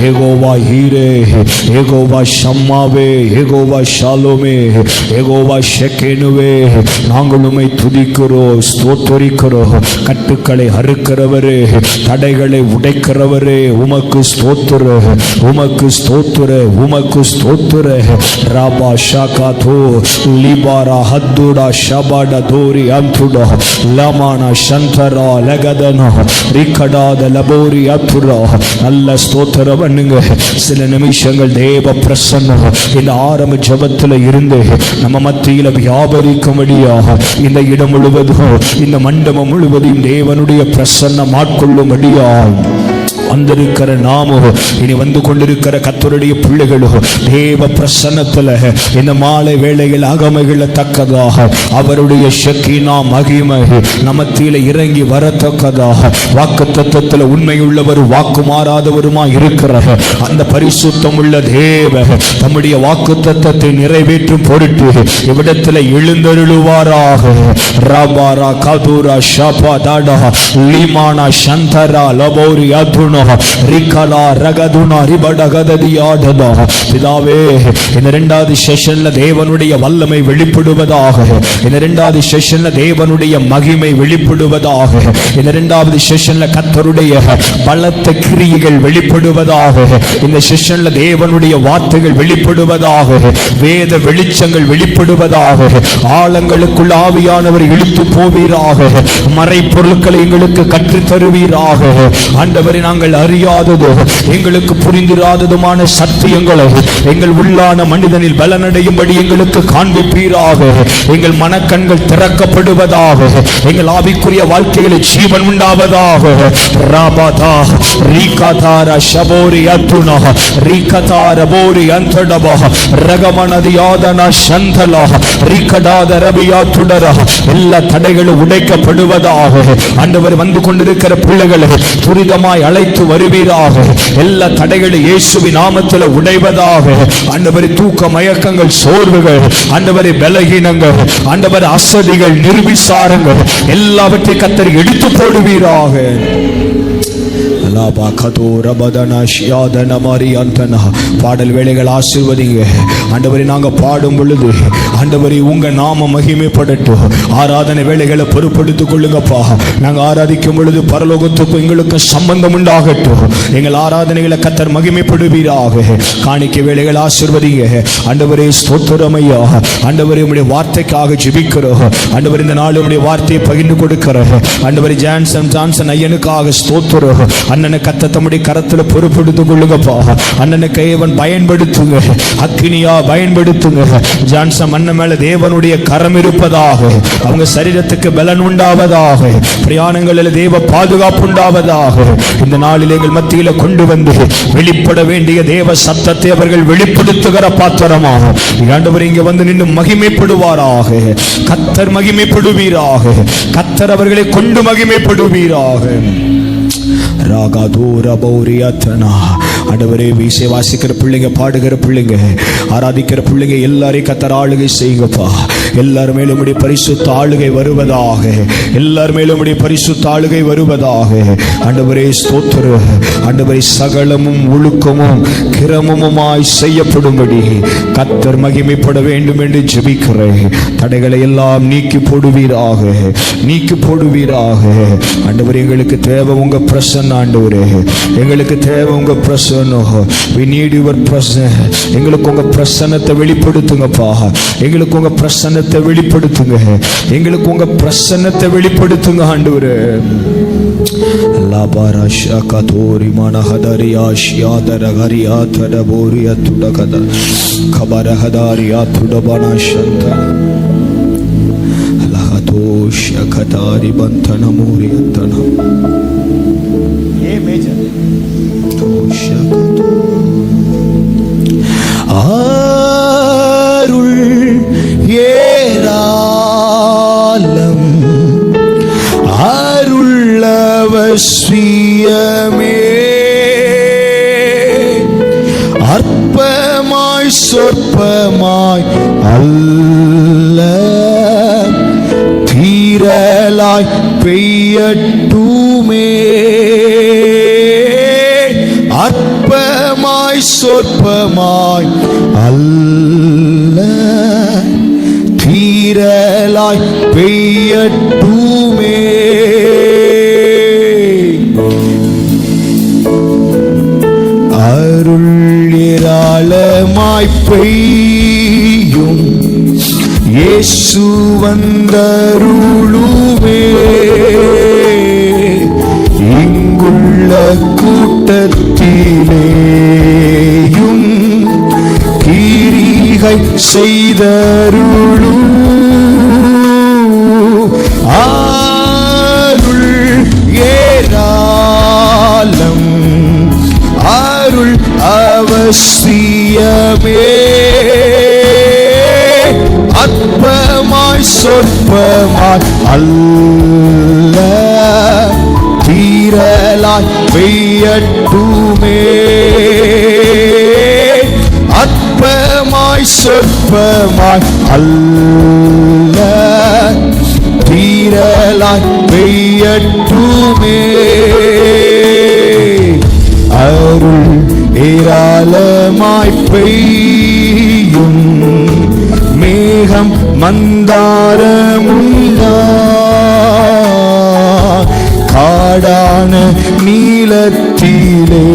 யெகோவா ஈரே, யெகோவா ஷம்மாவே, யெகோவா ஷாலோமே, யெகோவா ஷெகேனுவே, நாங்கள் உம்மை துதிக்கிறோம், ஸ்தோத்தரிக்கிறோம். கட்டுக்களை அறுக்கிறவரே, தடைகளை உடைக்கிறவரே, உமக்கு ஸ்தோத்திர, உமக்கு ஸ்தோத்திர, உமக்கு ஸ்தோத்திர. ராபா ஷாகாதோ லிபாரா ஹத்துடா ஷபாடா தோரி அந்துடா லமானா சந்தரா லகதனா ரிகடாத லபோரி அத்துரா. நல்ல ஸ்தோத்திரம் பண்ணுங்க. சில நிமிஷங்கள் தேவ பிரசன்னம் இந்த ஆரம்ப ஜபத்தில் இருந்து நம்ம மத்தியில வியாபரிக்கும்படியாக இந்த இடம் முழுவதும், இந்த மண்டபம் முழுவதும் தேவனுடைய பிரசன்னம் ஆட்கொள்ளும்படியாக வந்திருக்கிற நாமோ, இனி வந்து கொண்டிருக்கிற கர்த்தருடைய பிள்ளைகளோ தேவ பிரசன்னத்தில் இந்த மாலை வேளையில் அகமைகள் தக்கதாக அவருடைய ஷக்கீனா மகிமை நமத்தில இறங்கி வரத்தக்கதாக வாக்குத்தத்தத்தில் உண்மையுள்ளவர் வாக்கு மாறாதவருமா இருக்கிற அந்த பரிசுத்தம் உள்ள தேவ தம்முடைய வாக்குத்தத்தத்தை நிறைவேற்றும் பொருட்டு இவ்விடத்தில் எழுந்தருளுவாராக. ராபாரா கதுரா ஷபா தாடா லிமானா சந்தரா லபோரி அதுனா ரிகலா ரகதுனா ரிபடகததியாடதா. பிதாவே, இந்த இரண்டாவது செஷன்ல தேவனுடைய வல்லமை வெளிப்படுவதாக, இந்த இரண்டாவது செஷன்ல தேவனுடைய மகிமை வெளிப்படுவதாக, இந்த இரண்டாவது செஷன்ல கர்த்தருடைய பலத்த கிரியைகள் வெளிப்படுவதாக, இந்த செஷன்ல தேவனுடைய வார்த்தைகள் வெளிப்படுவதாக, வேத வெளிச்சங்கள் வெளிப்படுவதாக, ஆழங்களுக்குள் ஆவியானவர் இழுத்து போவீராக, மறைப்பொருட்களை எங்களுக்கு கற்றுத் தருவீராக. ஆண்டவரை, நாங்கள் அறியாததோ எங்களுக்கு புரிந்திராததுமான சத்தியங்களை எங்கள் உள்ளான மனிதனில் பலனடையும்படி எங்களுக்கு காண்பிப்பீராக. எங்கள் மனக்கண்கள் திறக்கப்படுவதாக, எங்கள் ஆவிக்குரிய வாழ்க்கைகளில் ஜீவன் உண்டாவதாக. ராபாதா ரீகாதார ஷபோரி அத்துனா ரீகதார போரி அந்தடபா ரகமனதியாதனா சந்தலா ரீகடாத ரபியாத்துடரா. எல்லா தடைகளும் உடைக்கப்படுவதாக. ஆண்டவர், வந்து கொண்டிருக்கிற பிள்ளைகளை துரிதமாய் அழைத்து வருவீராக. எல்லா தடைகளும் இயேசுவின் நாமத்தில் உடைவதாக. ஆண்டவரே, தூக்க மயக்கங்கள், சோர்வுகள், ஆண்டவரே பலகீனங்கள், ஆண்டவரே அசதிகள், நிர்விசாரங்கள் எல்லாவற்றையும் கர்த்தர் எடுத்து போடுவீராக. பாடல் வேளைகள் ஆசீர்வதிங்க. ஆண்டவரே, நாங்கள் பாடும் பொழுது ஆண்டவரே உங்க நாம மகிமைப்படட்டும். ஆராதனை வேளைகளை பொறுப்படுத்திக் கொள்ளுங்கப்பா. நாங்கள் ஆராதிக்கும் பொழுது பரலோகத்துக்கும் எங்களுக்கு சம்பந்தம் உண்டாகட்டும். எங்கள் ஆராதனைகளை கர்த்தர் மகிமைப்படுவீராக. காணிக்கை வேளைகள் ஆசீர்வதிங்க. ஆண்டவரே, ஸ்தோத்திரமையா. ஆண்டவரே, உம்முடைய வார்த்தைக்காக ஜெபிக்கிறோம். ஆண்டவரே, இந்த நாள் உம்முடைய வார்த்தையை பகிர்ந்து கொடுக்கிறோம். ஆண்டவரே, ஜான்சன் ஐயனுக்காக ஸ்தோத்திரம். அண்ணனை கர்த்தர் தம்முடைய கரத்தில் பொறுப்படுத்திக் கொள்ளுங்கப்பா. அண்ணனை கைவன் பயன்படுத்துங்க, அக்கினியா பயன்படுத்துங்க. ஜான்சன் அண்ணன் மேல தேவனுடைய கரம் இருப்பதாக, அவங்க சரீரத்துக்கு பலன் உண்டாவதாக, பிரயாணங்களில் தேவ பாதுகாப்பு உண்டாவதாக. இந்த நாளில் எங்கள் மத்தியில கொண்டு வந்து வெளிப்பட வேண்டிய தேவ சத்தத்தை அவர்கள் வெளிப்படுத்துகிற பாத்திரமாக ஆண்டவர் இங்க வந்து நின்று மகிமைப்படுவாராக. கர்த்தர் மகிமைப்படுவீராக. கர்த்தர் அவர்களை கொண்டு மகிமைப்படுவீராக. ஆண்டவரே, வீசை வாசிக்கிற பிள்ளைங்க, பாடுகிற பிள்ளைங்க, ஆராதிக்கிற பிள்ளைங்க எல்லாரையும் கர்த்தர் ஆளுகை செய்யுங்கப்பா. எல்லார் மேலும் உம்முடைய பரிசுத்த ஆளுகை வருவதாக. எல்லார் மேலும் உம்முடைய பரிசுத்த ஆளுகை வருவதாக. ஆண்டவரே, ஸ்தோத்திரம். ஆண்டவரே, சகலமும் ஒழுக்கமும் கிரமமுமாய் செய்யப்படும்படி கர்த்தர் மகிமைப்பட வேண்டும் என்று ஜெபிக்கிறேன். தடைகளை எல்லாம் நீக்கி போடுவீராக, நீக்கி போடுவீராக. ஆண்டவரே, எங்களுக்கு தேவை உங்க பிரசன்னம். ஆண்டவரே, எங்களுக்கு தேவை உங்க பிரசன்னம். we need your presence. எங்களுக்கு உங்க பிரசன்னத்தை வெளிப்படுத்துங்கப்பா. எங்களுக்கு உங்க பிரசன்னத்தை வெளிப்படுத்துங்க. எங்களுக்கு உங்க பிரசன்னத்தை வெளிப்படுத்துங்க ஆண்டவரே. லாபாரா ஷகதோரி மனஹதரியா ஷியாதரகரியா தடபோரியா துடகத கபரஹதாரியா துடபனா ஷந்த லஹதோ ஷகதாரி பந்தன மோரியந்தன. அருள் ஏராளம் அருளவசியமே அற்பமாய் சொற்பமாய் அல்ல தீரலாய் பெய்யட்டுமே. அற்பமாய் சொற்பமாய் அல்ல, தீரலாய் பெய்யட்டுமே. அருள் ஏராளமாய் பெய்யும், இயேசு வந்தருளுமே. இங்குள்ள கூட்டத்திலேயும் கிரிகை செய்தருளும். அருள் ஏராளம், அருள் அவசியமே. அற்பமாய் சொற்பமாய் அல்ல, தீரலாய் பெய்யட்டுமே. அற்பமாய் சொற்பமாய் அல்ல, தீரலாய் பெய்யட்டுமே. அருள் ஏராளமாய் பெய்யும், மேகம் மந்தாரமுண்டா, காடான நீலத்திலேயும்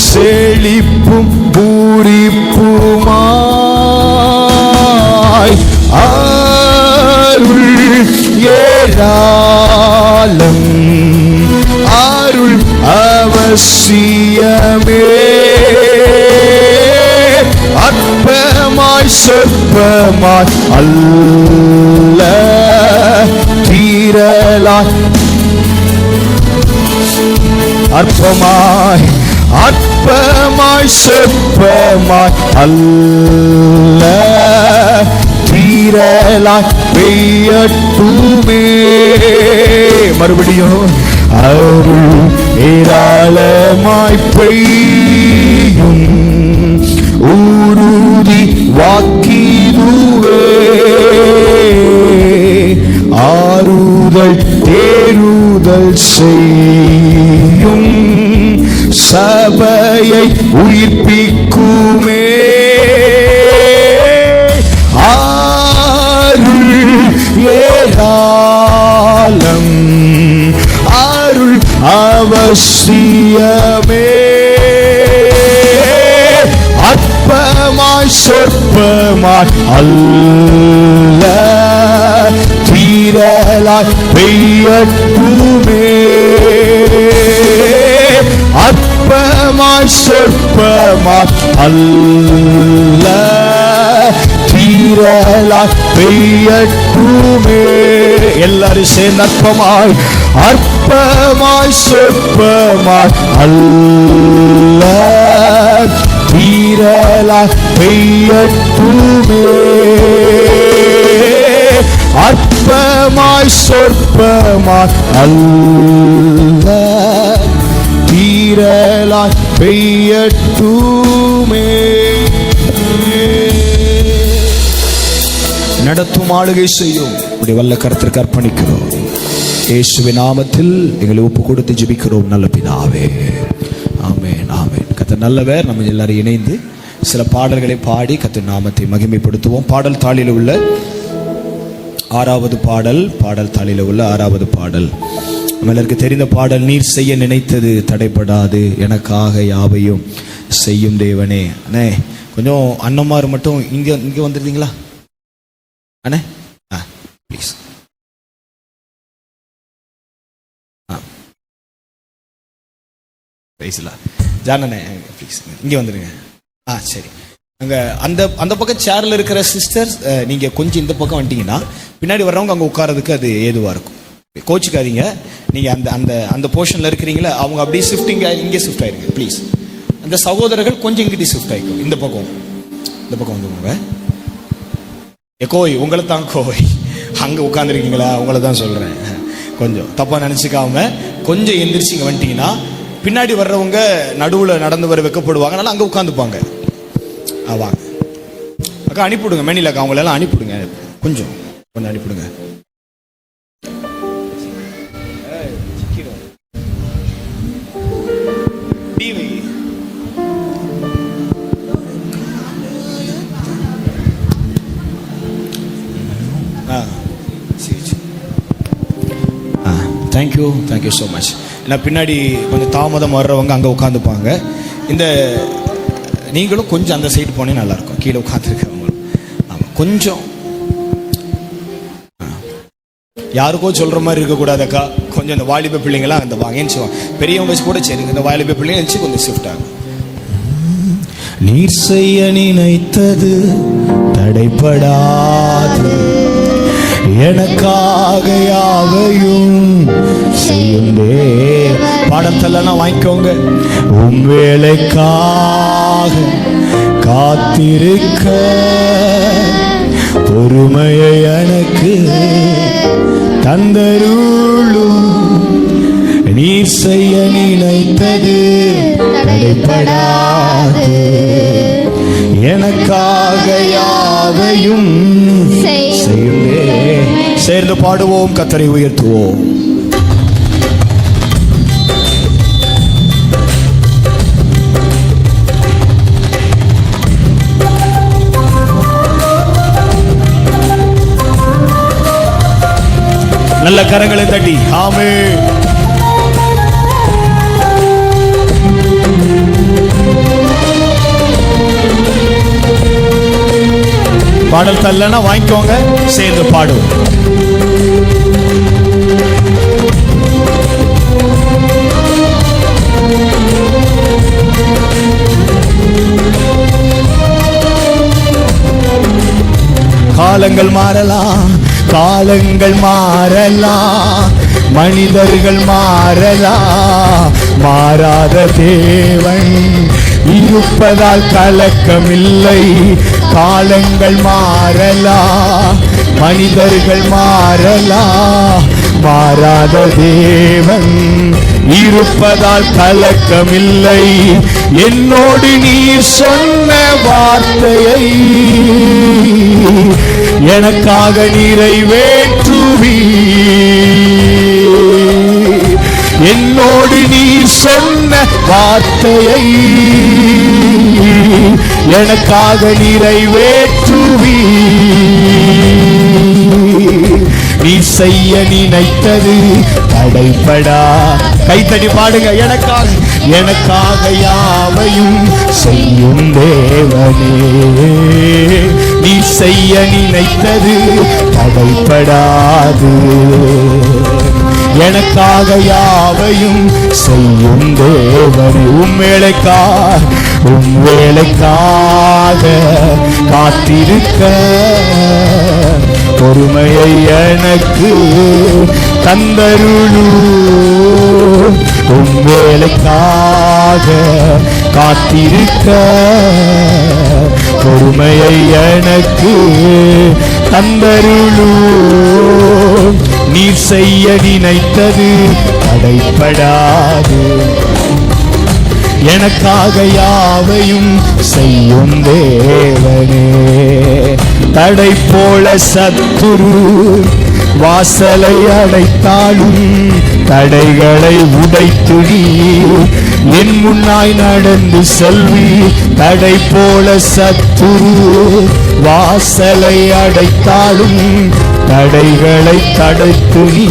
செழிப்பும் பூரிப்புமாய். அருள் ஏராளம், அருள் அவசியமே. அற்பமாய் சொற்பமாய் அல்ல, தீரலாய். அற்பமாய் அற்பமாய் சொற்பமாய் அல்ல, தீரலாய் பெய்யட்டுமே. மறுபடியும் அருள் ஏராளமாய் பெய்யும், ஊருதி வாக்கிதுவே. ஆறுதல் தேறுதல் செய்யும், சபையை உயிர்ப்பிக்குமே. அருள் ஏராளம், அருள் அவசியமே. அற்பமாய் சொற்பமாய் அல்ல, தீரலாய் பெய்யட்டுமே. அற்பமாய் சொற்பமாய் அல்ல, தீரலாய் பெய்யட்டுமே. எல்லாரும் சேர்ந்து அற்பமாய் அற்பமாய் சொற்பமாய் அல்ல, தீரலாய் பெய்யட்டுமே. அற்பமாய் சொற்பமாய் அல்ல, தீரலாய் பெய்யட்டுமே. நடத்தும் ஆளுகை செய்யும் உடைய வல்ல கர்த்தருக்கு அர்ப்பணிக்கிறோம். இயேசுவின் நாமத்தில் எங்களை ஒப்பு கொடுத்து ஜெபிக்கிறோம் நல்ல பிதாவே, ஆமென் ஆமென். கர்த்தர் நல்லவர். நம்ம எல்லாரும் இணைந்து சில பாடல்களை பாடி கர்த்தர் நாமத்தை மகிமைப்படுத்துவோம். பாடல் தாளில் உள்ள 6வது பாடல், பாடல் தாளில் உள்ள 6வது பாடல் நம்மளுக்கு தெரிந்த பாடல். நீர் செய்ய நினைத்தது தடைப்படாது, எனக்காக யாவையும் செய்யும் தேவனே. அண்ணே கொஞ்சம் அண்ணமார் மட்டும் இங்கே வந்துருந்தீங்களா அண்ணே? ப்ளீஸ். ஜானண்ணே ப்ளீஸ் இங்கே வந்துடுங்க. சரி. அங்கே அந்த பக்கம் சேரில் இருக்கிற சிஸ்டர்ஸ் நீங்கள் கொஞ்சம் இந்த பக்கம் வந்துட்டீங்கன்னா பின்னாடி வர்றவங்க அங்கே உட்காரதுக்கு அது ஏதுவாக இருக்கும். கோச்சிக்காதீங்க. நீங்கள் அந்த போர்ஷனில் இருக்கிறீங்களா, அவங்க அப்படியே ஷிஃப்டிங் இங்கே ஷிஃப்ட் ஆயிருங்க ப்ளீஸ். அந்த சகோதரர்கள் கொஞ்சம் இங்கிட்ட ஷிஃப்ட் ஆகிக்கும். இந்த பக்கம் வந்துங்க. கோய் உங்களை தான் கோய் அங்கே உட்காந்துருக்கீங்களா, உங்களை தான் சொல்கிறேன். கொஞ்சம் தப்பாக நினச்சிக்காம கொஞ்சம் எந்திரிச்சு இங்கே வந்துட்டீங்கன்னா பின்னாடி வர்றவங்க நடுவில் நடந்து வர வைக்கப்படுவாங்க. அதனால அங்கே உட்காந்துப்பாங்க. வாங்க அக்கா, அனுப்பிவிடுங்க. மேனில அக்கா அவங்களெல்லாம் அனுப்பிவிடுங்க. கொஞ்சம் அனுப்பிவிடுங்க. TV thank you so much. ஏன்னா பின்னாடி கொஞ்சம் தாமதம் வர்றவங்க அங்கே உட்காந்துப்பாங்க. இந்த நீங்களும் கொஞ்சம் அந்த சைடு போனே நல்லாயிருக்கும், கீழே உட்காந்துருக்கிறவங்களும். ஆமாம், கொஞ்சம் யாருக்கோ சொல்கிற மாதிரி இருக்கக்கூடாதக்கா. கொஞ்சம் இந்த வாலிப பிள்ளைங்களாம் அந்த வாங்கன்னு சொல்லுவாங்க. பெரியவங்க கூட சரிங்க, இந்த வாலிப பிள்ளைங்க வச்சு கொஞ்சம் ஷிஃப்ட் ஆகும். நீர் செய்ய நினைத்தது தடைப்படாது, எனக்காக யாவையும் செய்யும். பாடத்தெல்லாம் வாங்கிக்கோங்க. உன் வேலைக்காக காத்திருக்க பொறுமையை எனக்கு தந்தருளும். நீர் செய்ய நினைத்தது தடைப்படாது, எனக்காக யாவையும் செய்யும். சேர்ந்து பாடுவோம், கர்த்தரை உயர்த்துவோம். நல்ல கரங்களை தட்டி ஆமென். பாடல் தரலன்னா வாங்கிக்கோங்க, சேர்ந்து பாடுவோம். காலங்கள் மாறலாம், காலங்கள் மாறலாம், மனிதர்கள் மாறலாம், மாறாத தேவன் இருப்பதால் கலக்கமில்லை. காலங்கள் மாறலாம், மனிதர்கள் மாறலாம், மாறாத தேவன் இருப்பதால் கலக்கமில்லை. என்னோடு நீர் சொன்ன வார்த்தையை எனக்காக நிறைவேற்றுவி. என்னோடு நீர் சொன்ன வார்த்தையை எனக்காக நிறைவேற்றுவி. நீ செய்ய நினைத்தது தடைப்படா. கைத்தடி பாடுங்க. எனக்காக யாவையும் செய்யும் தேவனே. நீ செய்ய நினைத்தது தடைப்படாது, எனக்காக யாவையும் செய்யும் தேவனே. உம் வேலைக்காக காத்திருக்க பொறுமையை எனக்கு தந்தருளு. உம் வேலைக்காக காத்திருக்க பொறுமையை எனக்கு தந்தருளு. நீர் செய்ய நினைத்தது தடைப்படாது, எனக்காக யாவையும் செய்யும் தேவனே. தடை போல சத்துரு வாசலை அடைத்தாலும் தடைகளை உடைத்துடி என் முன்னாய் நடந்து செல்வி. தடை போல சத்துரு வாசலை அடைத்தாலும் தடைகளை தடைத்துடி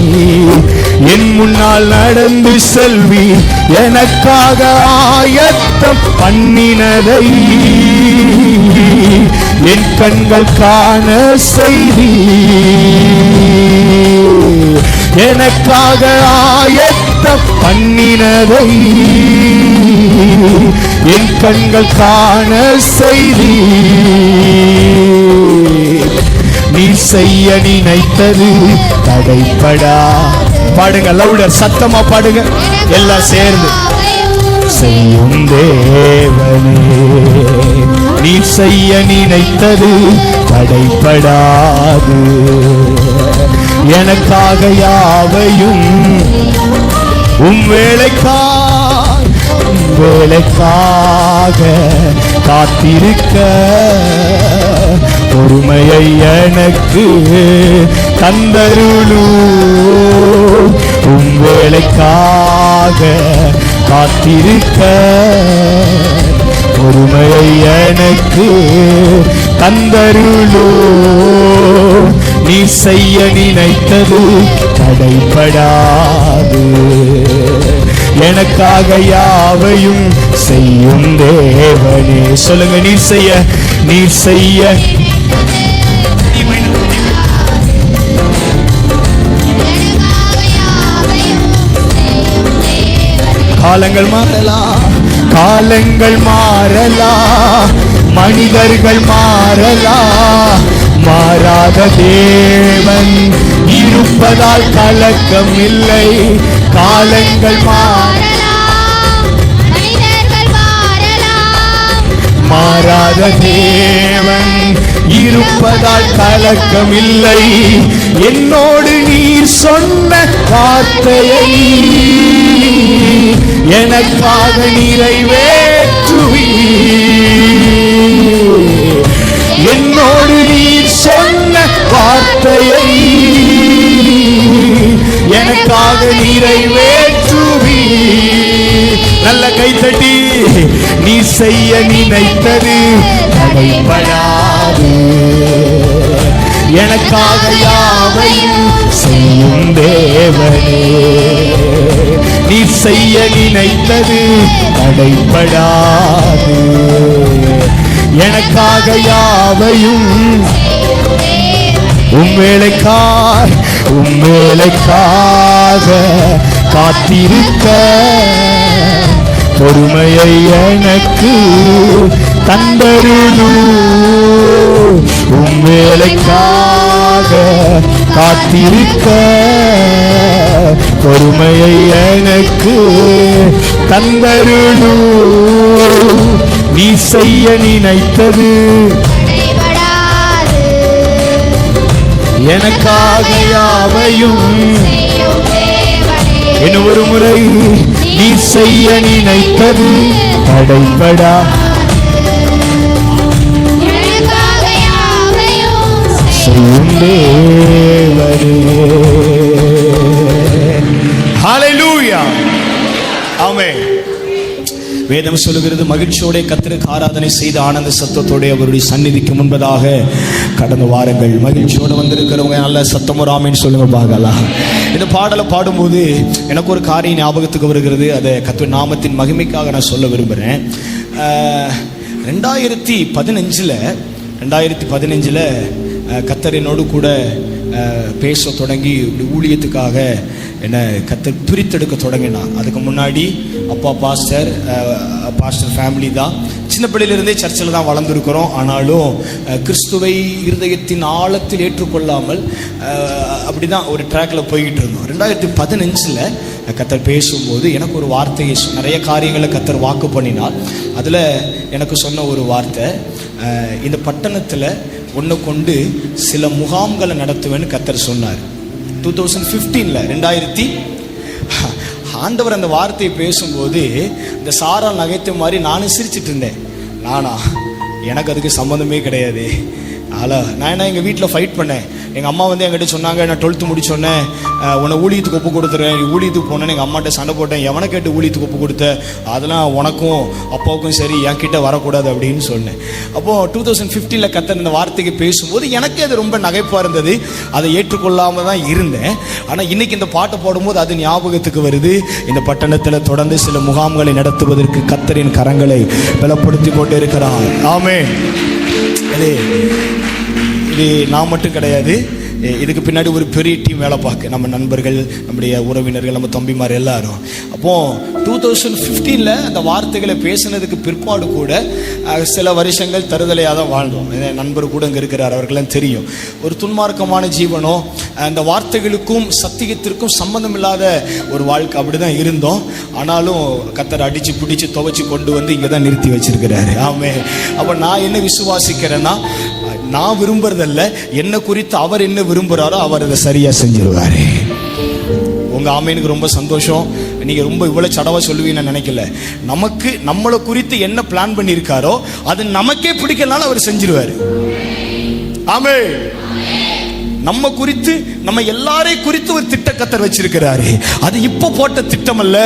என் முன்னால் நடந்து செல்வி. எனக்காக ஆயத்தம் பண்ணினதை என் கண்கள் காண செய்தி. எனக்காக ஆயத்தம் பண்ணினதை என் கண்கள் காண செய்தி. நீ செய்ய நினைத்தது தடைப்படா. பாடுங்க, லவுடர் சத்தமா பாடுங்க, எல்லாம் சேர்ந்து. செய்யும் தேவனே, நீ செய்ய நினைத்தது தடைப்படாது, எனக்காக யாவையும் உம் வேலைக்காக காத்திருக்க பொறுமையை எனக்கு தந்தருளு. உம் வேலைக்காக காத்திருக்க பொறுமையை எனக்கு தந்தருளு. நீ செய்ய நினைத்தது தடைபடாது. எனக்காக யாவையும் செய்யும் தேவனே. சொல்லுங்க, நீ செய்ய காலங்கள் மாறலாம், மனிதர்கள் மாறலாம், மாறாத தேவன் இருப்பதால் கலக்கம் இல்லை. காலங்கள் மாறாத தேவன் இருப்பதால் கலக்கம் இல்லை. என்னோடு நீர் சொன்ன வார்த்தையை எனக்காக நிறைவேற்றுவீர். என்னோடு நீர் சொன்ன வார்த்தையை எனக்காக நிறைவேற்றுவீர். நல்ல கைத்தட்டி, நீ செய்ய நினைத்தது தடைபடாது. எனக்காக யாவையும் செய்யும் தேவனே. நீ செய்ய நினைத்தது தடைபடாது. எனக்காக யாவையும் உம்வேளைக்காக காத்திருக்க பொறுமையை எனக்கு தந்தருளு. உம்வேளைக்காக காத்திருக்க பொறுமையை எனக்கு தந்தருளு. நீ செய்ய நினைத்தது எனக்காக யாவையும். இன்னும் ஒரு முறை, நீ செய்ய நினைத்தது தடைபடா. செய்யும் தேவனே. ஹல்லேலூயா, ஆமென். வேதம் சொல்லுகிறது, மகிழ்ச்சியோட கர்த்தருக்கு ஆராதனை செய்து ஆனந்த சத்தத்தோட அவருடைய சந்நிதிக்கு முன்பதாக கடந்த வாரங்கள் மகிழ்ச்சியோடு வந்திருக்கிறவங்க நல்ல சத்தமும் ஆமென் சொல்லுங்க பார்க்கலாம். இந்த பாடலை பாடும்போது எனக்கு ஒரு காரியம் ஞாபகத்துக்கு வருகிறது. அதை கர்த்தர் நாமத்தின் மகிமைக்காக நான் சொல்ல விரும்புகிறேன். 2015 கர்த்தர் என்னோடு கூட பேச தொடங்கி ஊழியத்துக்காக என்னை கர்த்தர் பிரித்தெடுக்க தொடங்கினான். அதுக்கு முன்னாடி அப்பா பாஸ்டர் ஃபேமிலி தான். சின்ன பிள்ளையிலிருந்தே சர்ச்சில் தான் வளர்ந்துருக்கிறோம். ஆனாலும் கிறிஸ்துவை இருதயத்தின் ஆழத்தில் ஏற்றுக்கொள்ளாமல் அப்படி தான் ஒரு ட்ராக்கில் போய்கிட்டு இருந்தோம். 2015 கர்த்தர் பேசும்போது எனக்கு ஒரு வார்த்தையை, நிறைய காரியங்களை கர்த்தர் வாக்கு பண்ணினார். அதில் எனக்கு சொன்ன ஒரு வார்த்தை, இந்த பட்டணத்தில் ஒன்று கொண்டு சில முகாம்களை நடத்துவேன்னு கர்த்தர் சொன்னார். 2015 ஆண்டவர் அந்த வார்த்தையை பேசும்போது இந்த சாரா நகைத்த மாதிரி நானும் சிரிச்சிட்டு இருந்தேன். எனக்கு அதுக்கு சம்மந்தமே கிடையாது. நான் என்ன எங்கள் வீட்டில் ஃபைட் பண்ணேன். எங்கள் அம்மா வந்து என்கிட்ட சொன்னாங்க, நான் 12th முடிச்சோன்னே உன்னை ஊழியத்துக்கு ஒப்பு கொடுத்துறேன், நீ ஊழியத்துக்கு போனேன்னு எங்கள் அம்மாட்ட சண்டை போட்டேன். எவனை கேட்டு ஊழியத்துக்கு ஒப்பு கொடுத்த, அதெல்லாம் உனக்கும் அப்பாவுக்கும் சரி, என்கிட்ட வரக்கூடாது அப்படின்னு சொன்னேன். அப்போது 2015 கர்த்தர் இந்த வார்த்தைக்கு பேசும்போது எனக்கே அது ரொம்ப நகைப்பாக இருந்தது. அதை ஏற்றுக்கொள்ளாமல் தான் இருந்தேன். ஆனால் இன்னைக்கு இந்த பாட்டை போடும்போது அது ஞாபகத்துக்கு வருது. இந்த பட்டணத்தில் தொடர்ந்து சில முகாம்களை நடத்துவதற்கு கர்த்தரின் கரங்களை பலப்படுத்தி கொண்டு இருக்கிறார். ஆமென். இது நான் மட்டும் கிடையாது, இதுக்கு பின்னாடி ஒரு பெரிய டீம் வேலை பார்க்க, நம்ம நண்பர்கள், நம்முடைய உறவினர்கள், நம்ம தம்பிமார் எல்லாரும். அப்போது 2015 அந்த வார்த்தைகளை பேசினதுக்கு பிற்பாடு கூட சில வருஷங்கள் தருதலையாக தான் வாழ்ந்தோம். என் நண்பர் கூட இங்கே இருக்கிறார், அவர்களெல்லாம் தெரியும். ஒரு துன்மார்க்கமான ஜீவனோ அந்த வார்த்தைகளுக்கும் சத்தியத்திற்கும் சம்பந்தம் இல்லாத ஒரு வாழ்க்கை, அப்படி தான் இருந்தோம். ஆனாலும் கர்த்தர் அடித்து பிடிச்சி துவைச்சி கொண்டு வந்து இங்கே தான் நிறுத்தி வச்சிருக்கிறாரு. ஆமென். அப்போ நான் என்ன விசுவாசிக்கிறேன்னா, நான் விரும்புறதல்ல, என்ன குறித்து அவர் என்ன விரும்புகிறாரோ அவர் அதை சரியாக செஞ்சிருவார். உங்கள் ஆமேனுக்கு ரொம்ப சந்தோஷம். நீங்கள் ரொம்ப இவ்வளோ சடவாக சொல்லுவீங்கன்னு நினைக்கல. நம்மளை குறித்து என்ன பிளான் பண்ணியிருக்காரோ அது நமக்கே பிடிக்கலனாலும் அவர் செஞ்சிருவார். ஆமென். நம்ம குறித்து, நம்ம எல்லாரையும் குறித்து ஒரு திட்ட கர்த்தர் வச்சிருக்கிறாரு. அது இப்ப போட்ட திட்டம் அல்ல.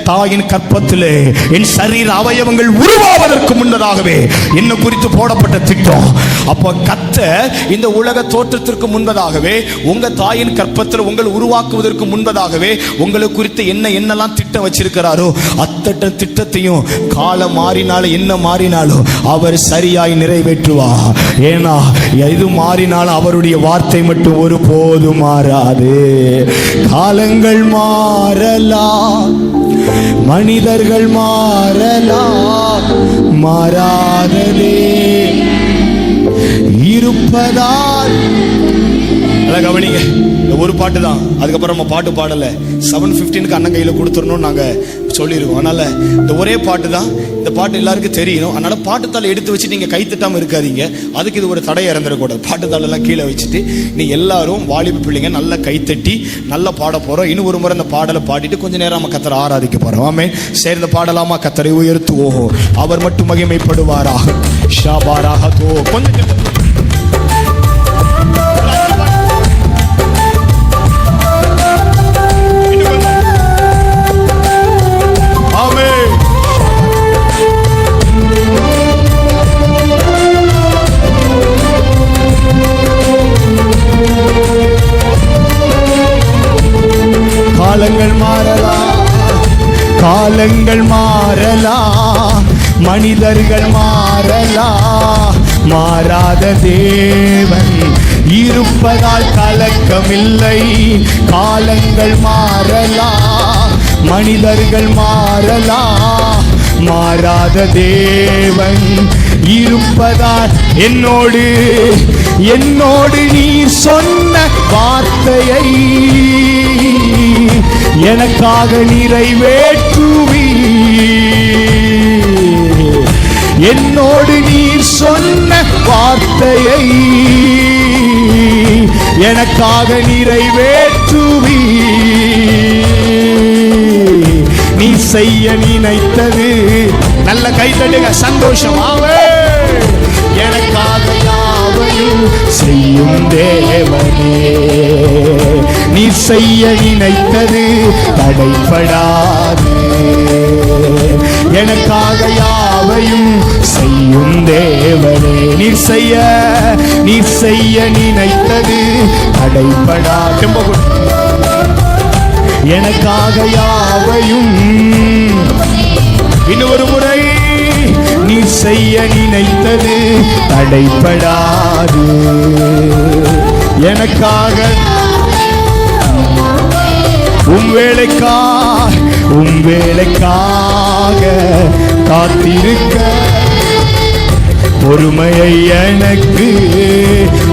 தாயின் கற்பத்திலே என் சரீர அவயவங்கள் உருவாவதற்கு முன்னதாகவே என்ன குறித்து போடப்பட்ட திட்டம். அப்ப கர்த்தர் இந்த உலக தோற்றத்திற்கு முன்பதாகவே, உங்க தாயின் கற்பத்தில் உங்கள் உருவாக்குவதற்கு முன்பதாகவே உங்களை குறித்து என்னெல்லாம் திட்டம் வச்சிருக்கிறாரோ அத்தட்ட திட்டத்தையும் காலம் மாறினாலும் என்ன மாறினாலும் அவர் சரியாய் நிறைவேற்றுவார். ஏன்னா எது மாறினாலும் அவருடைய வார்த்தை மட்டும் ஒருபோதும் மாறாது. காலங்கள் மாறலாம், மனிதர்கள் மாறலாம், மாறாததே இருப்பதால். கவனிங்க, ஒரு பாட்டு தான், அதுக்கப்புறம் நம்ம பாட்டு பாடல. 7:15 அண்ணன் கையில கொடுத்துடணும் நாங்க சொல்லிருக்கோம். அதனால இந்த ஒரே பாட்டு தான், இந்த பாட்டு எல்லாருக்கும் தெரியணும். அதனால பாட்டுத்தாள் எடுத்து வச்சு நீங்க கை தட்டாம இருக்காதீங்க. அதுக்கு இது ஒரு தடை இறந்துடக்கூடாது. பாட்டுத்தாள் எல்லாம் கீழே வச்சுட்டு நீ எல்லாரும் வாலிப பிள்ளைங்க நல்லா கைத்தட்டி நல்லா பாட போறோம். இன்னும் ஒரு முறை இந்த பாடலை பாடிட்டு கொஞ்ச நேரம் நம்ம கர்த்தரை ஆராதிக்க போறோம். ஆமே, சேர்ந்து பாடலாமா? கர்த்தரை உயர்த்துவோம், அவர் மட்டும் மகிமைப்படுவாராக. ஷாபாராக தோ கொஞ்சம் காலங்கள் மாறலாம், காலங்கள் மாறலாம், மனிதர்கள் மாறலாம், மாறாத தேவன் இருப்பதால் கலக்கமில்லை. காலங்கள் மாறலாம், மனிதர்கள் மாறலாம், மாறாத தேவன் இருப்பதால் என்னோடு நீ சொன்ன வார்த்தையை எனக்காக நிறைவேற்றுவி. என்னோடு நீ சொன்ன வார்த்தையை எனக்காக நிறைவேற்றுவி. நீ செய்ய நினைத்தது, நல்ல கைத்தட்டுங்க, சந்தோஷமாவே. எனக்காக யாவையும் செய்யும் தேவனே, நீ செய்ய நினைத்தது தடைப்படாது. எனக்காக யாவையும் செய்யும் தேவனே, நீ செய்ய நினைத்தது தடைப்படாது. எனக்காக யாவையும், இன்னொரு முறை, நீ செய்ய நினைத்தது தடைப்படாது. எனக்காக உம் வேலைக்காக காத்திருக்க பொறுமையை எனக்கு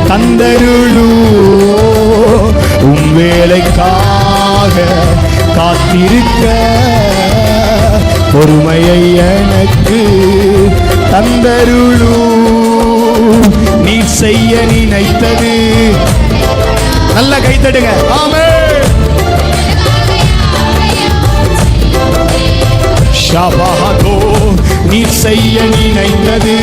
தந்தருளு. உம் வேலைக்காக காத்திருக்க பொறுமையை எனக்கு தந்தருளு. நீ செய்ய நினைத்தது, நல்ல கைத்தடுங்க. ஆமென். ஷாபாஹதோ, நீ செய்ய நினைத்தது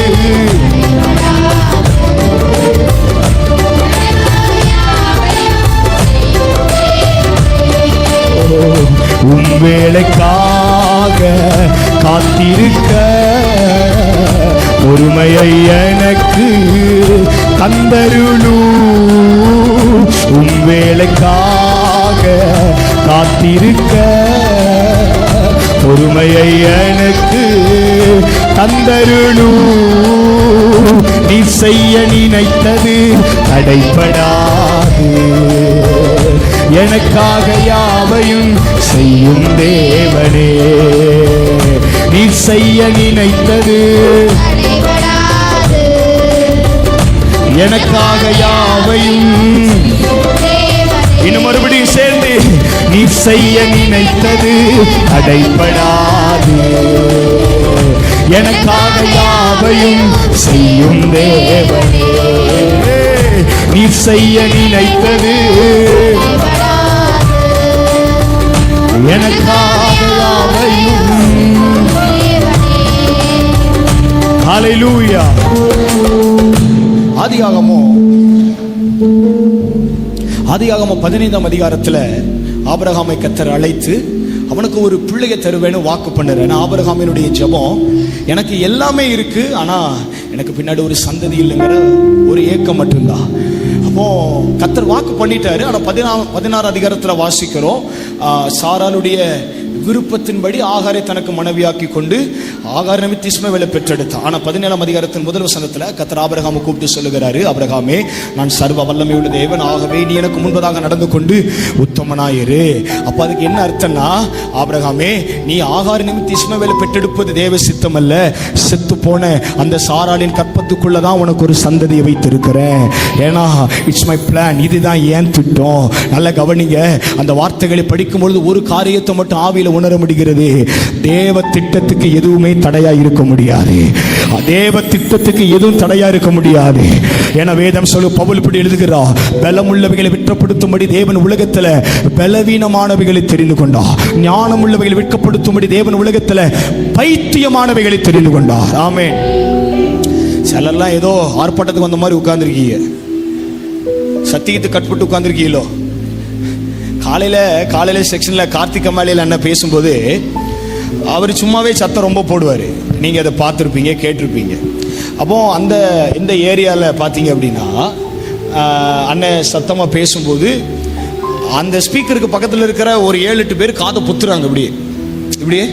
உம் வேலைக்காக காத்திருக்க பொறுமையை எனக்கு தந்தருளு. உம் வேலைக்காக காத்திருக்க பொறுமையை எனக்கு தந்தருளு. நீ செய்ய நினைத்தது தடைப்படாது. எனக்காக யாவையும் செய்யும் தேவனே, நீ செய்ய நினைத்தது எனக்காக யாவையும். இன்னும் மறுபடியும் சேர்ந்து, நீ செய்ய நினைத்தது தடைப்படாது. எனக்காக யாவையும் செய்யும் தேவனே, நீ செய்ய நினைத்தது எனக்காக யாவையும். ஹல்லேலூயா. ஆதியாகமம் ஆதியாகமம் 15ஆம் அதிகாரத்தில் ஆபிரகாமை கர்த்தர் அழைத்து அவனுக்கு ஒரு பிள்ளையை தருவேன்னு வாக்கு பண்ணாரு. ஆபிரகாமினுடைய ஜெபம், எனக்கு எல்லாமே இருக்கு, ஆனா எனக்கு பின்னாடி ஒரு சந்ததி இல்லைங்கிற ஒரு ஏக்கம் மட்டும்தான். அப்போ கர்த்தர் வாக்கு பண்ணிட்டாரு. ஆனா 16 அதிகாரத்துல வாசிக்கிறோம், சாராளுடைய விருப்பத்தின்படி ஆகாரை தனக்கு மனைவியாக்கி கொண்டு ஆகார் நிமித்த இஸ்மவேலை பெற்றெடுத்தான். ஆனா 17ஆம் அதிகாரத்தின் முதல் வசனத்துல கர்த்தர் ஆபிரகாமை கூப்பிட்டு சொல்லுகிறாரு, ஆபிரகாமே, நான் சர்வ வல்லமையுள்ள தேவன், ஆகவே நீ எனக்கு முன்பதாக நடந்து கொண்டு உத்தமனாயிரு. அப்ப அதுக்கு என்ன அர்த்தம்னா, ஆபிரகாமே, நீ ஆகார் நிமித்த இஸ்மவேலை பெற்றெடுப்பது தேவ சித்தம் அல்ல, செத்து போன அந்த சாராளின் கற்பத்துக்குள்ளதான் உனக்கு ஒரு சந்ததியை வைத்திருக்கிறேன். ஏன்னா இட்ஸ் மை பிளான், இதுதான் ஏன் திட்டம். நல்ல கவனிங்க, அந்த வார்த்தைகளை படிக்கும் பொழுது ஒரு காரியத்தை மட்டும் ஆவியில உணர முடிகிறது, தேவ திட்டத்துக்கு எதுவுமே தடையா இருக்க முடியாது. தேவ திட்டத்துக்கு எதுவும் தடையா இருக்க முடியாது. என வேதம் சொல்லு, பவுல் இப்படி எழுதுகிறார், பலமுள்ளவைகளை விற்றப்படுத்தும்படி தேவன் உலகத்துல பலவீனமானவைகளை தெரிந்து கொண்டார், ஞானம் உள்ளவைகளை விற்கப்படுத்தும்படி தேவன் உலகத்துல பைத்தியமானவைகளை தெரிந்து கொண்டார். ஆமென். சிலர்லாம் ஏதோ ஆர்ப்பாட்டத்துக்கு வந்த மாதிரி உட்கார்ந்துருக்கீங்க, சத்தியத்துக்கு கட்பட்டு உட்கார்ந்துருக்கீங்களோ. காலையில செக்ஷன்ல கார்த்திக் அம்மாளியில் அண்ணன் பேசும்போது அவர் சும்மாவே சத்தம் ரொம்ப போடுவார். நீங்கள் அதை பார்த்துருப்பீங்க, கேட்டிருப்பீங்க. அப்போ இந்த ஏரியாவில் பார்த்தீங்க அப்படின்னா அண்ணன் சத்தமாக பேசும்போது அந்த ஸ்பீக்கருக்கு பக்கத்தில் இருக்கிற ஒரு 7-8 பேர் காதை புத்துறாங்க இப்படியே.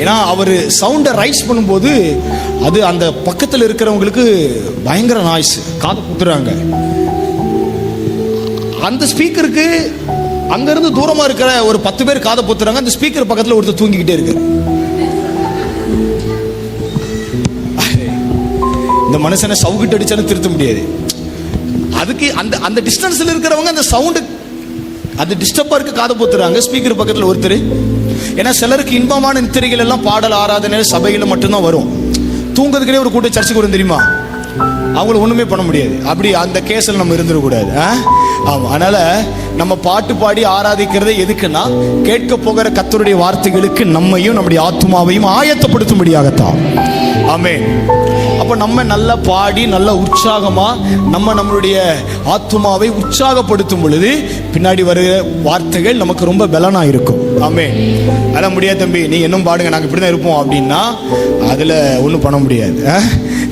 ஏன்னா அவர் சவுண்டை ரைஸ் பண்ணும்போது அது அந்த பக்கத்தில் இருக்கிறவங்களுக்கு பயங்கர நாய்ஸ், காதை புத்துறாங்க. அந்த ஸ்பீக்கருக்கு அங்கிருந்து தூரமா இருக்கிற ஒரு 10 பேர் காதை பொத்துறாங்க. அந்த ஸ்பீக்கர் பக்கத்தில் ஒருத்தர் தூங்கிக்கிட்டே இருக்கு. இந்த மனுஷனை சவுக்கிட்டு அடிச்சாலும் திருத்த முடியாது. அதுக்கு அந்த டிஸ்டன்ஸ்ல இருக்கிறவங்க அந்த சவுண்டு அது டிஸ்டர்பா இருக்கு, காதை பொத்துறாங்க. ஸ்பீக்கர் பக்கத்தில் ஒருத்தர். ஏன்னா சிலருக்கு இன்பமான நித்திரைகள் எல்லாம் பாடல் ஆராதனை சபையில மட்டும்தான் வரும். தூங்குறதுக்கே ஒரு கூட்டம் சர்ச்சைக்கு வரும் தெரியுமா, அவங்கள ஒண்ணுமே பண்ண முடியாது. அப்படி அந்த கேஸில் நம்ம இருந்துடக்கூடாது. ஆமா, அதனால நம்ம பாட்டு பாடி ஆராதிக்கிறது எதுக்குன்னா, கேட்க போகிற கர்த்தருடைய வார்த்தைகளுக்கு நம்மையும் நம்முடைய ஆத்துமாவையும் ஆயத்தப்படுத்தும்படியாகத்தான். ஆமென். அப்ப நம்ம நல்லா பாடி நல்ல உற்சாகமா நம்மளுடைய ஆத்துமாவை உற்சாகப்படுத்தும் பொழுது பின்னாடி வருகிற வார்த்தைகள் நமக்கு ரொம்ப பலனா இருக்கும். ஆமென். அதெல்லாம் முடியாது தம்பி, நீ இன்னும் பாடுங்க, நாங்கள் இப்படிதான் இருப்போம் அப்படின்னா அதுல ஒன்றும் பண்ண முடியாது.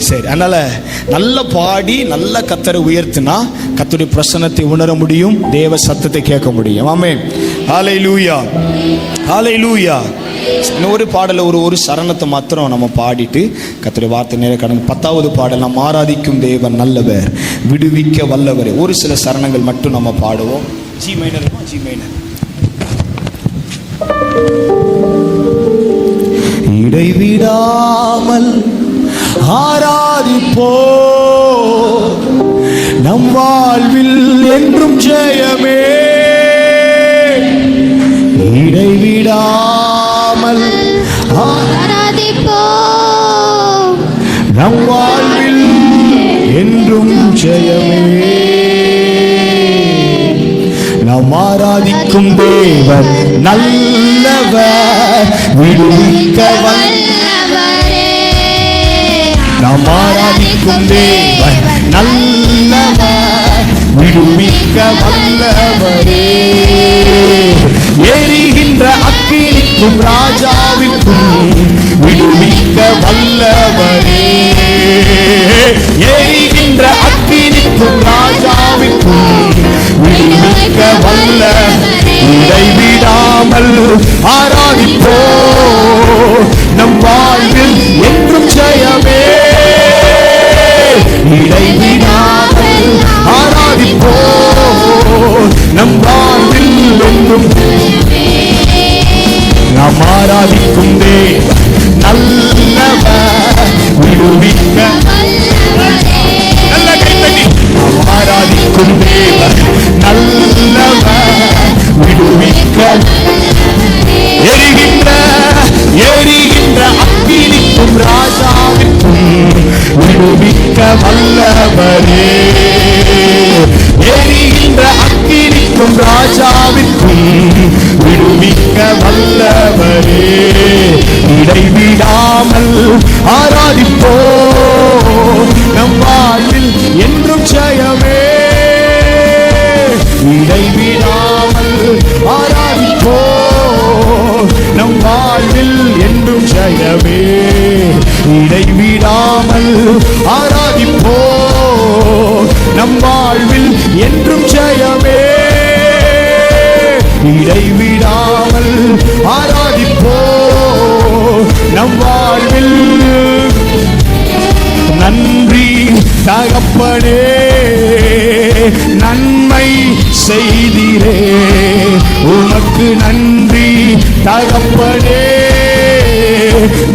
சரி, அதனால நல்ல பாடி நல்ல கர்த்தரை உயர்த்தினா கர்த்தருடைய பிரசன்னத்தை உணர முடியும், தேவ சத்தத்தை கேட்க முடியும். ஆமென். ஹல்லேலூயா, ஹல்லேலூயா. இன்னொரு பாடல ஒரு சரணத்தை மாத்திரம் நம்ம பாடிட்டு கர்த்தருடைய வார்த்தை நேர கடந்து 10வது பாடல், நாம் ஆராதிக்கும் தேவன் நல்லவர், விடுவிக்க வல்லவர். ஒரு சில சரணங்கள் மட்டும் நம்ம பாடுவோம். G minor. இடைவிடாமல் ஆராதிப்போ, நம் வாழ்வில் என்றும் ஜெயமே. இடைவிடாமல் ஆராதிப்போ, நம் வாழ்வில் என்றும் ஜெயமே. நாம் ஆராதிக்கும் தேவன் நல்லவர், விடுவிக்க வல்லவரே. நாம் ஆராதிக்கும் தேவன் நல்லவர், விடுவிக்க வல்லவரே. எரிகின்ற அக்கினிக்கும் ராஜாவிற்கும் விடுவிக்க வல்லவரே. எரிகின்ற அக்கினிக்கும் ராஜாவிற்கும் விடுவிக்க வல்லவரே. இடைவிடாமல் ஆராதிப்போ, நம் வாழ்வில் என்றும் ஜெயமே. இடைவிடாமல் ஆராதிப்போ, நம் வாழ்வில் என்றும் நாம் ஆராதிக்கும் தேவன் நல்லவர், விடுவிக்க நல்ல கைத்தடி. நாம் ஆராதிக்கும் தேவன் நல்லவர், விடுவிக்க. எரிகின்ற அக்கினிக்கும் ராஜாவிற்கும் விடுவிக்க வல்லவரே. எரிகின்ற அக்கினிக்கும் ராஜாவிற்கும் விடுவிக்க வல்லவரே. இடைவிடாமல் ஆராதிப்போ, நம் வாழ்வில் என்றும் ஜெயமே. இடைவிடாமல் ஆராதிப்போம், நம் வாழ்வில் என்றும் ஜெயமே. இடைவிடாமல் ஆராதிப்போம், நம் வாழ்வில் என்றும் ஜெயமே. இடைவிடாமல் ஆராதிப்போம், நம் வாழ்வில். நன்றி தகப்பனே, நன்மை செய்தீரே, உமக்கு நன்றி தகப்பனே,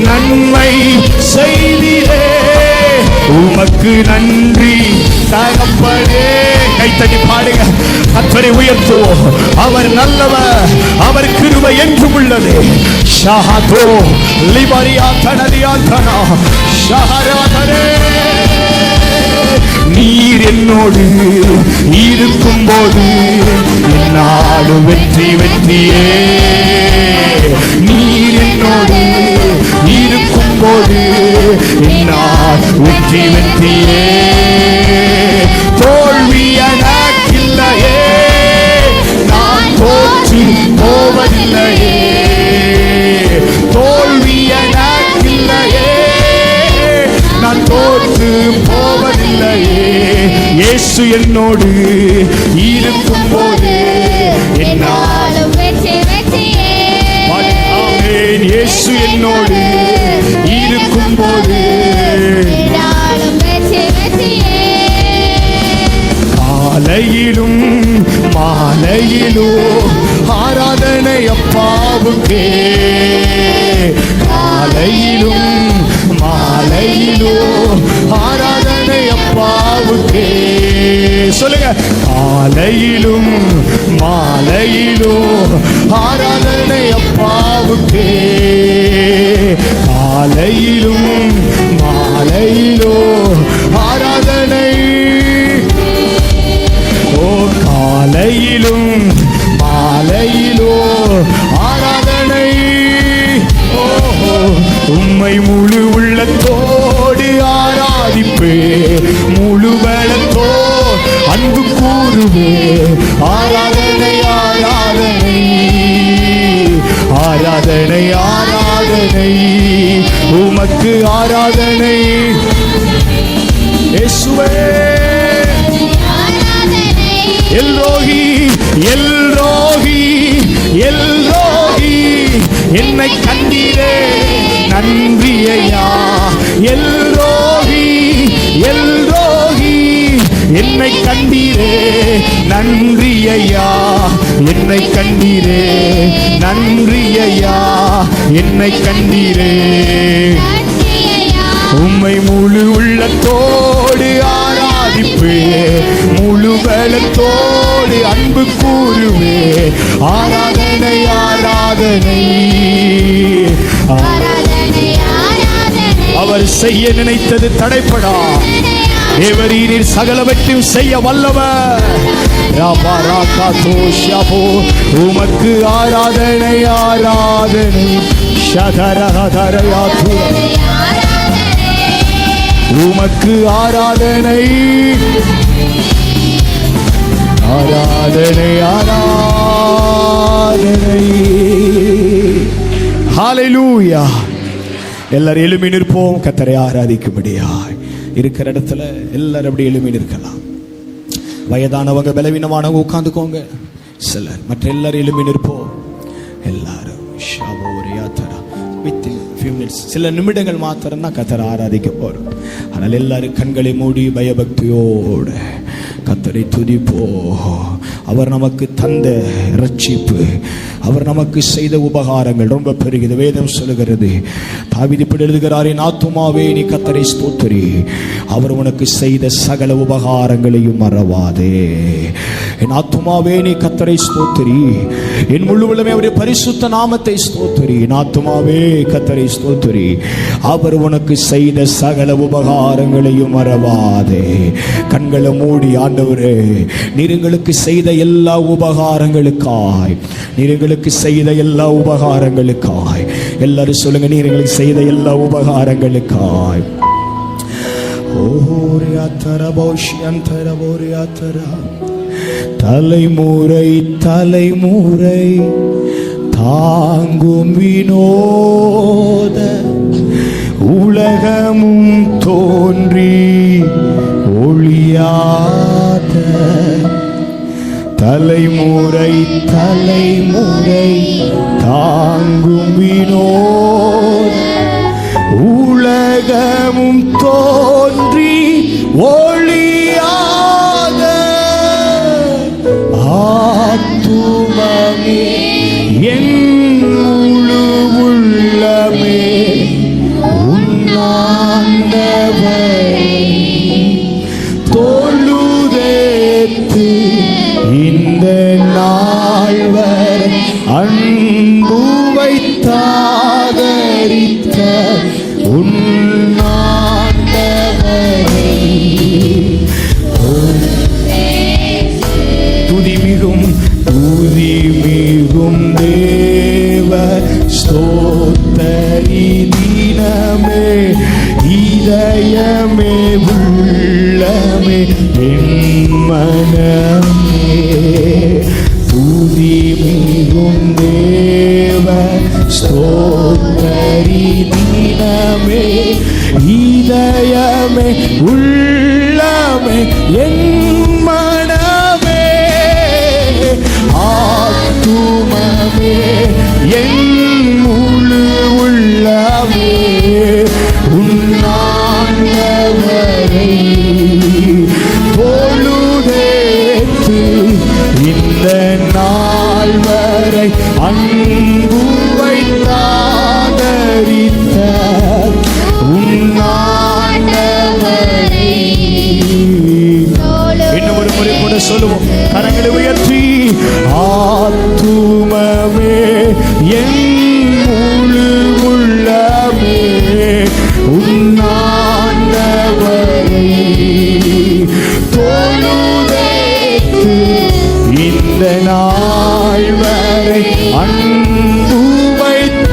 நன்மை செய்தீரே, உமக்கு நன்றி தகப்பனே. கைத்தட்டி பாடுங்க, கர்த்தரை உயர்த்துவோம். அவர் நல்லவர், அவர் கிருபை என்றும் உள்ளது. ஷஹதோ லிபரியா தனதியா தனா ஷஹராதரே. நீர் என்னோடு இருக்கும் போது என்னாடு வெற்றி வெற்றியே. நீர் என்னோடு இருக்கும் போது என்னாடு வெற்றி வெற்றியே. தோல்வி எனக்கில்லையே, நான் தோற்று போவதில்லையே. தோல்வி எனக்கில்லையே, நான் தோற்று போவதில்லையே. இயேசு என்னோடு இருக்கும் போது என்னாலும் வெற்றி வெற்றியே. ஆமென். இயேசு என்னோடு இருக்கும் போது என்னாலும் வெற்றி வெற்றியே. காலையிலும் மாலையிலும் ஆராதனை அப்பாவுக்கே. காலையிலும் மாலையிலும் ஆராதனை அப்பாவுக்கே. சொல்லுங்க, காலையிலும் மாலையிலும் ஆராதனை அப்பாவுக்கே. காலையிலும் மாலையிலும் ஆராதனை. ஓ, காலையிலும் மாலையிலும் ஆராதனை. ஓஹோ, உம்மை முழு உள்ளத்தோடு ஆராதிப்பே, முழு பலத்தோ அன்பு கூறுவே. ஆராதனை ஆராதனை ஆராதனை ஆராதனை, உமக்கு ஆராதனை. இயேசுவே எல்ரோஹி எல்ரோஹி எல்ரோஹி, என்னை கண்டீரே நன்றி ஐயா. எல்ரோஹி எல்ரோஹி, என்னை கண்டீரே நன்றி ஐயா. என்னை கண்டீரே நன்றி ஐயா. என்னை கண்டீரே. உம்மை முழு உள்ளத்தோடு ஆராதிப்பே, முழு பலத்தோடு அன்பு கூறுவே. ஆராதனை ஆராதனை அவர் செய்ய நினைத்தது தடைப்படா. தேவரீர் சகலவற்றையும் செய்ய வல்லவர். உமக்கு ஆராதனை ஆராதனை. உமக்கு ஆராதனை ஆராதனை ஆராதனை. ஹல்லேலூயா. எல்லாரும் எழும்பி நிற்போம், கர்த்தரை ஆராதிக்கும்படியாய். இருக்கிற இடத்துல எல்லாரும் அப்படி எழும்பி நிற்கலாம். வயதானவங்க பலவீனமானவங்க உட்கார்ந்துக்கோங்க. சிலர் மற்ற எல்லாரும் எழும்பி நிற்போம். எல்லாரும் சில நிமிடங்கள் மாத்திரம் தான் கர்த்தரை ஆராதிக்க போறோம். ஆனால் எல்லாரும் கண்களை மூடி பயபக்தியோடு கர்த்தரை துதிப்போ. அவர் நமக்கு தந்த ரட்சிப்பு, அவர் நமக்கு செய்த உபகாரங்கள் ரொம்ப பெருகிது. வேதம் சொல்லுகிறது, தாவீது இப்படி எழுதுகிறார், என் ஆத்துமாவே நீ கர்த்தரை ஸ்தோத்திரி, அவர் உனக்கு செய்த சகல உபகாரங்களையும் மறவாதே. என் ஆத்துமாவே நீ கர்த்தரை ஸ்தோத்திரி, என் முழு உள்ளமே அவருடைய பரிசுத்த நாமத்தை ஸ்தோத்திரி. என் ஆத்துமாவே கர்த்தரை ஸ்தோத்திரி, அவர் உனக்கு செய்த சகல உபகாரங்களையும் மறவாதே. கண்களை மூடி, ஆண்டவரே நீர் எங்களுக்கு செய்த எல்லா உபகாரங்களுக்காய், நீர் எங்களுக்கு செய்த எல்லா உபகாரங்களுக்காய். எல்லாரும் சொல்லுங்க, நீர் எங்களுக்கு செய்த எல்லா உபகாரங்களுக்காய். தலைமுறை தலைமுறை தாங்கும் வினோத உலகமும் தோன்றி ஒளியாத தலைமுறை தலைமுறை தாங்கும் வினோத உலகமும் தோன்றி ஒளியாத ஆத்துமமே என் முழு உள்ளமே உன்னாண்டவரை தொழுதேத்து இந்த நாள் வரை அன்பு வைத்தாதரித்த உன்னாண்டவரை துதிமிகும் தேவ ஸ்தோத்திரி தினமே இதயமே உள்ளமே என் மனமே துதிமிகும் தேவ ஸ்தோத்திரி தினமே இதயமே உள்ளமே என் மனமே ஆத்துமமே என் முழு உள்ளமே உன்னாண்டவரை தொழுதேத்து இந்த நாள் வரை அன்பு வைத்தாதரித்த உன்னாண்டவரை. இன்னும் ஒரு முறை கூட சொல்லுவோம், கரங்களை உயர்த்தி. ஆத்துமமே என் முழு உள்ளமே உன்னாண்டவரை தொழுதேத்து இந்த நாள் வரை அன்பு வைத்தாதரித்த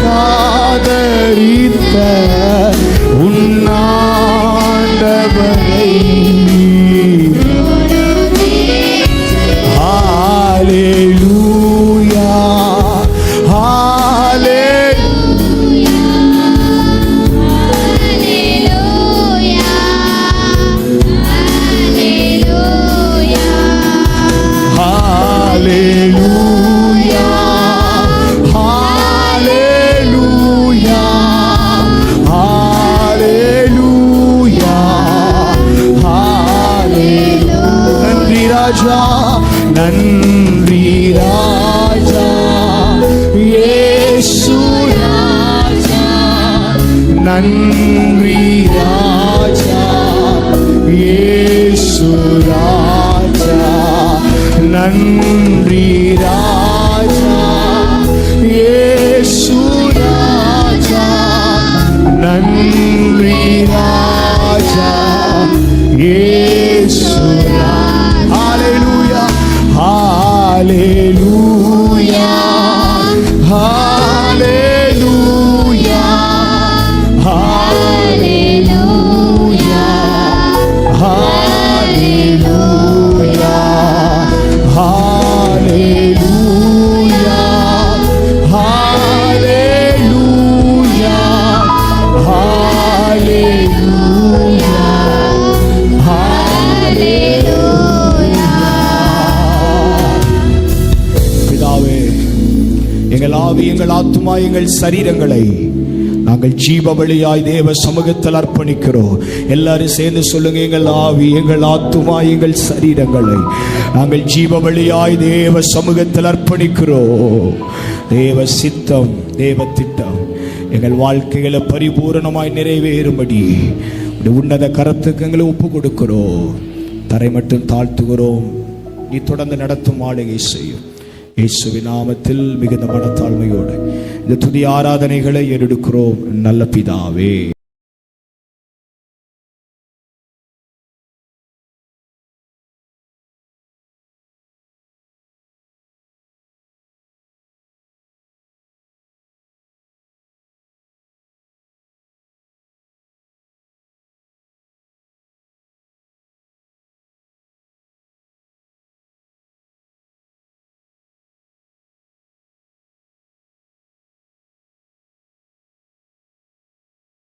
உன்னாண்டவரை. ஹalleluya ஹalleluya ஹalleluya ஹalleluya ஹalleluya ஹalleluya. நன்றி ராஜா நன்றி ராஜா இயேசு ராஜா நன்றி ராஜா இயேசு ராஜா நன்றி ராஜா இயேசு ராஜா நன்றி ராஜா இயேசு ராஜா. ஹalleluya ஹalleluya ஹalleluya ஹalleluya ஹalleluya ஹalleluya ஹalleluya ஹalleluya எங்கள் ஆவி எங்கள் ஆத்துமா எங்கள் சரீரங்களை நாங்கள் ஜீவ பலியாய் தேவ சமூகத்தில் அர்ப்பணிக்கிறோம். எல்லாரும் சேர்ந்து சொல்லுங்க, எங்கள் ஆவி எங்கள் ஆத்துமா எங்கள் சரீரங்களை நாங்கள் ஜீவ பலியாய் தேவ சமூகத்தில் அர்ப்பணிக்கிறோம். தேவ சித்தம் தேவ திட்டம் எங்கள் வாழ்க்கைகளை பரிபூரணமாய் நிறைவேறும்படி உன்னத கரத்துக்கு எங்களை ஒப்பு கொடுக்கிறோம். தரை மட்டும் தாழ்த்துகிறோம். நீ தொடர்ந்து நடத்தும் ஆளுகை செய்யும். இயேசுவின் நாமத்தில் மிகுந்த மனத்தாழ்மையோடு இந்த துதி ஆராதனைகளை எடுக்கிறோம் நல்ல பிதாவே.